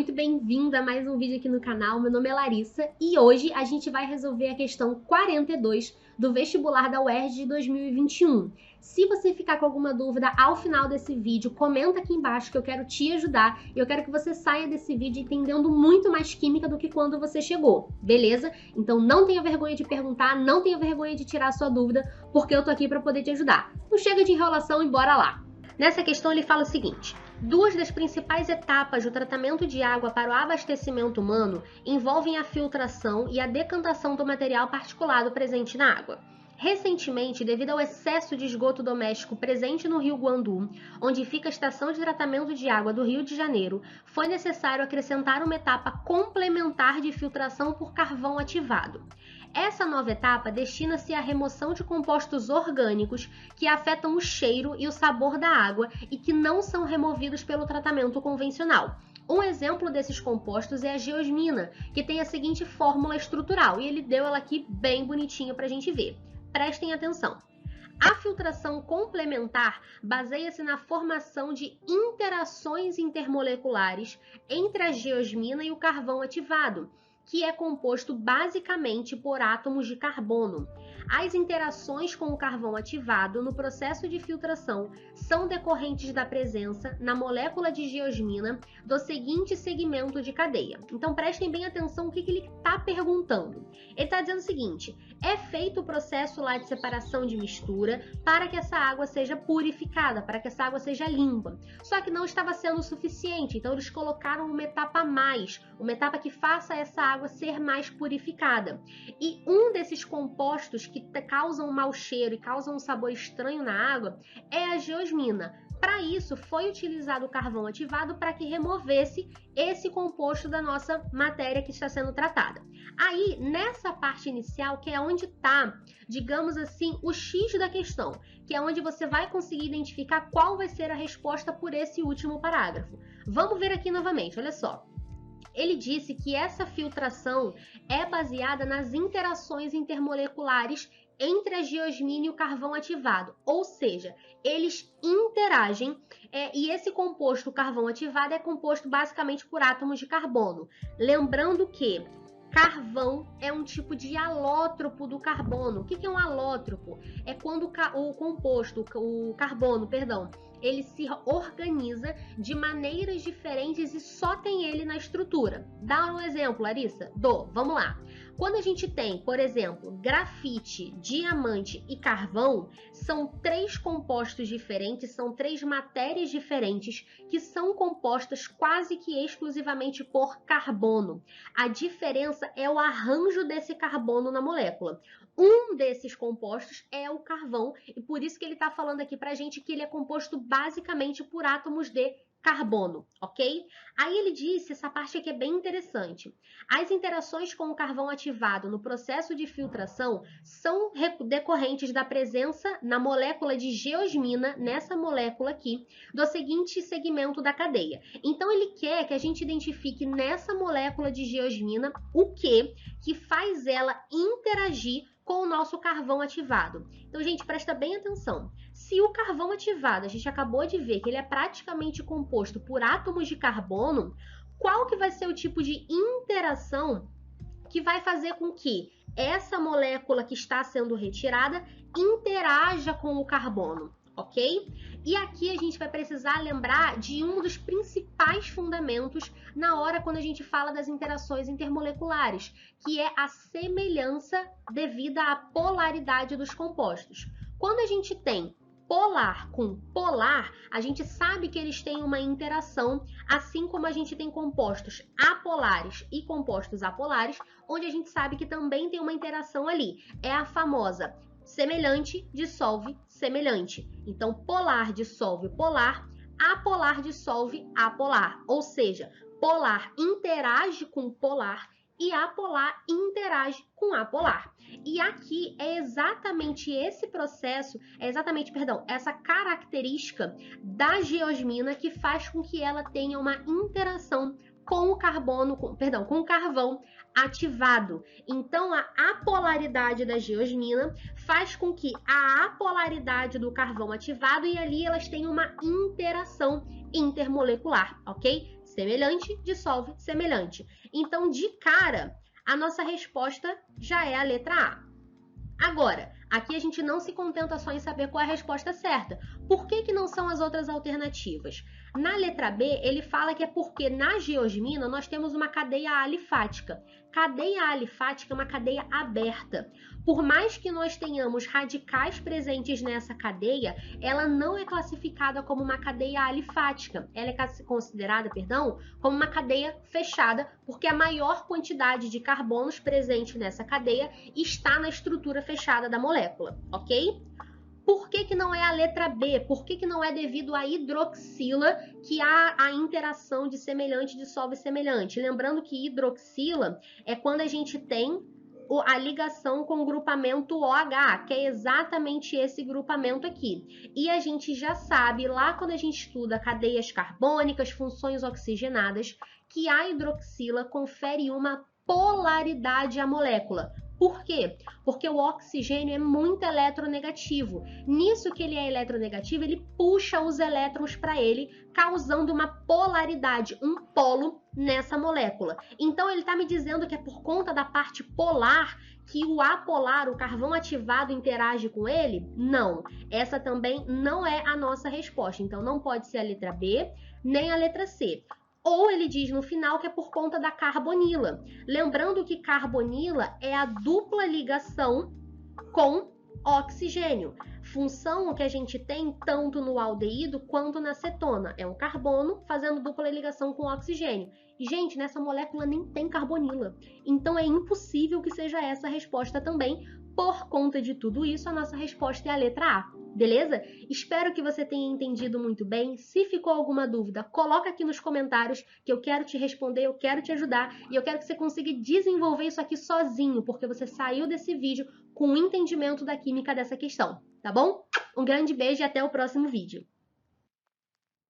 muito bem-vindo a mais um vídeo aqui no canal. Meu nome é Larissa e hoje a gente vai resolver a questão 42 do vestibular da UERJ de 2021. Se você ficar com alguma dúvida ao final desse vídeo, comenta aqui embaixo que eu quero te ajudar e eu quero que você saia desse vídeo entendendo muito mais química do que quando você chegou, beleza? Então não tenha vergonha de perguntar, não tenha vergonha de tirar a sua dúvida, porque eu tô aqui para poder te ajudar. Não chega de enrolação e bora lá! Nessa questão ele fala o seguinte: duas das principais etapas do tratamento de água para o abastecimento humano envolvem a filtração e a decantação do material particulado presente na água. Recentemente, devido ao excesso de esgoto doméstico presente no Rio Guandu, onde fica a estação de tratamento de água do Rio de Janeiro, foi necessário acrescentar uma etapa complementar de filtração por carvão ativado. Essa nova etapa destina-se à remoção de compostos orgânicos que afetam o cheiro e o sabor da água e que não são removidos pelo tratamento convencional. Um exemplo desses compostos é a geosmina, que tem a seguinte fórmula estrutural, e ele deu ela aqui bem bonitinho para a gente ver. Prestem atenção. A filtração complementar baseia-se na formação de interações intermoleculares entre a geosmina e o carvão ativado, que é composto basicamente por átomos de carbono. As interações com o carvão ativado no processo de filtração são decorrentes da presença na molécula de geosmina do seguinte segmento de cadeia. Então prestem bem atenção o que ele está perguntando. Ele está dizendo o seguinte: é feito o processo lá de separação de mistura para que essa água seja purificada, para que essa água seja limpa. Só que não estava sendo suficiente, então eles colocaram uma etapa a mais, uma etapa que faça essa água ser mais purificada. E um desses compostos que causam um mau cheiro e causam um sabor estranho na água é a geosmina. Para isso, foi utilizado o carvão ativado para que removesse esse composto da nossa matéria que está sendo tratada. Aí, nessa parte inicial, que é onde está, digamos assim, o X da questão, que é onde você vai conseguir identificar qual vai ser a resposta por esse último parágrafo. Vamos ver aqui novamente, olha só. Ele disse que essa filtração é baseada nas interações intermoleculares entre a geosmina e o carvão ativado, ou seja, eles interagem e esse composto, o carvão ativado, é composto basicamente por átomos de carbono. Lembrando que carvão é um tipo de alótropo do carbono. O que é um alótropo? É quando o carbono, ele se organiza de maneiras diferentes e só tem ele na estrutura. Dá um exemplo, Larissa? Vamos lá. Quando a gente tem, por exemplo, grafite, diamante e carvão, são três compostos diferentes, são três matérias diferentes que são compostas quase que exclusivamente por carbono. A diferença é o arranjo desse carbono na molécula. Um desses compostos é o carvão e por isso que ele está falando aqui para a gente que ele é composto basicamente por átomos de carbono, ok? Aí ele disse, essa parte aqui é bem interessante. As interações com o carvão ativado no processo de filtração são decorrentes da presença na molécula de geosmina, nessa molécula aqui, do seguinte segmento da cadeia. Então ele quer que a gente identifique nessa molécula de geosmina o que faz ela interagir com o nosso carvão ativado. Então, gente, presta bem atenção. Se o carvão ativado, a gente acabou de ver que ele é praticamente composto por átomos de carbono, qual que vai ser o tipo de interação que vai fazer com que essa molécula que está sendo retirada interaja com o carbono, ok? E aqui a gente vai precisar lembrar de um dos principais fundamentos na hora quando a gente fala das interações intermoleculares, que é a semelhança devida à polaridade dos compostos. Quando a gente tem polar com polar, a gente sabe que eles têm uma interação, assim como a gente tem compostos apolares e compostos apolares, onde a gente sabe que também tem uma interação ali. É a famosa semelhante dissolve semelhante. Então, polar dissolve polar, apolar dissolve apolar. Ou seja, polar interage com polar e apolar interage com apolar. E aqui é exatamente esse processo, essa característica da geosmina que faz com que ela tenha uma interação com o carbono, com o carvão ativado. Então, a apolaridade da geosmina faz com que a apolaridade do carvão ativado e ali elas tenham uma interação intermolecular, ok? semelhante, dissolve semelhante. Então, de cara, a nossa resposta já é a letra A. Agora, aqui a gente não se contenta só em saber qual é a resposta certa. Por que não são as outras alternativas? Na letra B, ele fala que é porque na geosmina nós temos uma cadeia alifática. Cadeia alifática é uma cadeia aberta. Por mais que nós tenhamos radicais presentes nessa cadeia, ela não é classificada como uma cadeia alifática. Ela é considerada, como uma cadeia fechada, porque a maior quantidade de carbonos presente nessa cadeia está na estrutura fechada da molécula, ok? Por que não é a letra B? Por que não é devido à hidroxila que há a interação de semelhante dissolve semelhante? Lembrando que hidroxila é quando a gente tem a ligação com o grupamento OH, que é exatamente esse grupamento aqui. E a gente já sabe, lá quando a gente estuda cadeias carbônicas, funções oxigenadas, que a hidroxila confere uma polaridade à molécula. Por quê? Porque o oxigênio é muito eletronegativo. Nisso que ele é eletronegativo, ele puxa os elétrons para ele, causando uma polaridade, um polo nessa molécula. Então ele está me dizendo que é por conta da parte polar que o apolar, o carvão ativado, interage com ele? Não. Essa também não é a nossa resposta. Então não pode ser a letra B, nem a letra C. Ou ele diz no final que é por conta da carbonila. Lembrando que carbonila é a dupla ligação com oxigênio. Função que a gente tem tanto no aldeído quanto na cetona. É um carbono fazendo dupla ligação com oxigênio. E, gente, nessa molécula nem tem carbonila. Então é impossível que seja essa a resposta também. Por conta de tudo isso, a nossa resposta é a letra A. Beleza? Espero que você tenha entendido muito bem. Se ficou alguma dúvida, coloca aqui nos comentários que eu quero te responder, eu quero te ajudar e eu quero que você consiga desenvolver isso aqui sozinho, porque você saiu desse vídeo com o entendimento da química dessa questão, tá bom? Um grande beijo e até o próximo vídeo.